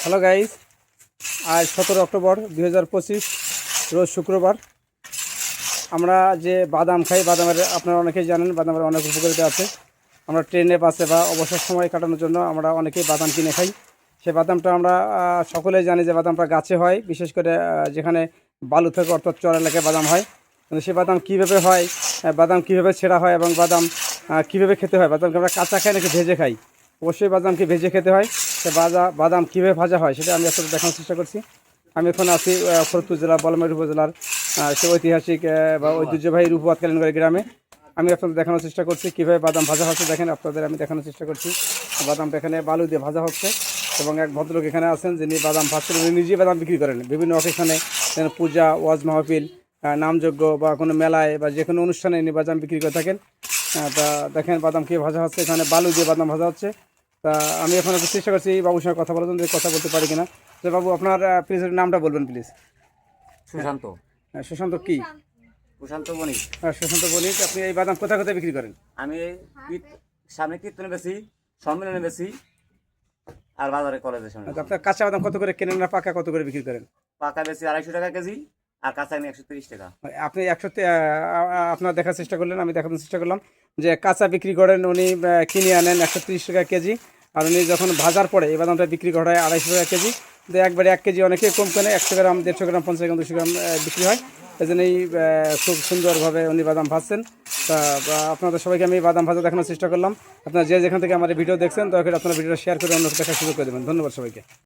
Hello guys, আজ 17 October 2025 রোজ শুক্রবার। আমরা যে বাদাম খাই, বাদামের আপনারা অনেকেই জানেন বাদামের অনেক উপকারিতা আছে। আমরা ট্রেনে বাসে বা অবসর সময় কাটানোর জন্য আমরা অনেকেই বাদাম কিনে খাই। সেই বাদামটা আমরা সকলেই জানি যে বাদামটা গাছে হয়, বিশেষ করে যেখানে বালু থাকে অর্থাৎ চর এলাকায় বাদাম হয়। কিন্তু সেই বাদাম কীভাবে হয়, বাদাম কীভাবে ছেঁড়া হয় এবং বাদাম কীভাবে খেতে হয়, বাদামকে আমরা কাঁচা খাই নাকি ভেজে খাই? অবশ্যই বাদামকে ভেজে খেতে হয়। সে বাদাম কীভাবে ভাজা হয় সেটা আমি আপনাদের দেখানোর চেষ্টা করছি। আমি এখন আছি ফরিদপুর জেলার বলমারী উপজেলার সে ঐতিহাসিক বা ঐতিহ্যবাহী রূপবাদ কালীনগর গ্রামে। আমি আপনাদের দেখানোর চেষ্টা করছি কীভাবে বাদাম ভাজা হচ্ছে। দেখেন, আপনাদের আমি দেখানোর চেষ্টা করছি। বাদামটা এখানে বালু দিয়ে ভাজা হচ্ছে এবং এক ভদ্রলোক এখানে আছেন যিনি বাদাম ভাজছেন। উনি নিজেই বাদাম বিক্রি করেন বিভিন্ন অকেশনে, পূজা, ওয়াজ মাহফিল, নামযজ্ঞ বা কোনো মেলায় বা যে কোনো অনুষ্ঠানে ইনি বাদাম বিক্রি করে থাকেন। তা দেখেন বাদাম কীভাবে ভাজা হচ্ছে, এখানে বালু দিয়ে বাদাম ভাজা হচ্ছে। তা আমি এখন একটু চেষ্টা করছি বাবুর সঙ্গে কথা বলার জন্য, কথা বলতে পারি কিনা। তো বাবু, আপনার প্লিজ নামটা বলবেন প্লিজ। সুশান্ত। সুশান্ত কি? সুশান্ত বণিক। সুশান্ত বণিক। আপনি এই বাদাম কোথায় কোথায় বিক্রি করেন? আমি সামনে কীর্তনে বেশি, সম্মেলনে বেশি, আর বাজারে কলেজের সামনে। আপনার কাঁচা বাদাম কত করে কেনেন, না পাকা কত করে বিক্রি করেন? পাকা বেশি 250 টাকা কেজি, আর কাঁচা আমি 130 টাকা। আপনি 100 আপনার দেখার চেষ্টা করলেন, আমি দেখানোর চেষ্টা করলাম যে কাঁচা বিক্রি করেন উনি, কিনে আনেন 130 টাকা কেজি, আর উনি যখন ভাজার পরে এই বাদামটা বিক্রি করা হয় 250 টাকা কেজি। তো একবারে 1 কেজি অনেকে কম কেনে, 100 গ্রাম, 150 গ্রাম, 50 গ্রাম, 200 গ্রাম বিক্রি হয়। এই জন্যই খুব সুন্দরভাবে উনি বাদাম ভাজছেন। তা আপনাদের সবাইকে আমি বাদাম ভাজা দেখানোর চেষ্টা করলাম। আপনারা যে যেখান থেকে আমার ভিডিও দেখছেন দয়া করে আপনারা ভিডিওটা শেয়ার করে অন্য দেখার সুযোগ করে দেবেন। ধন্যবাদ সবাইকে।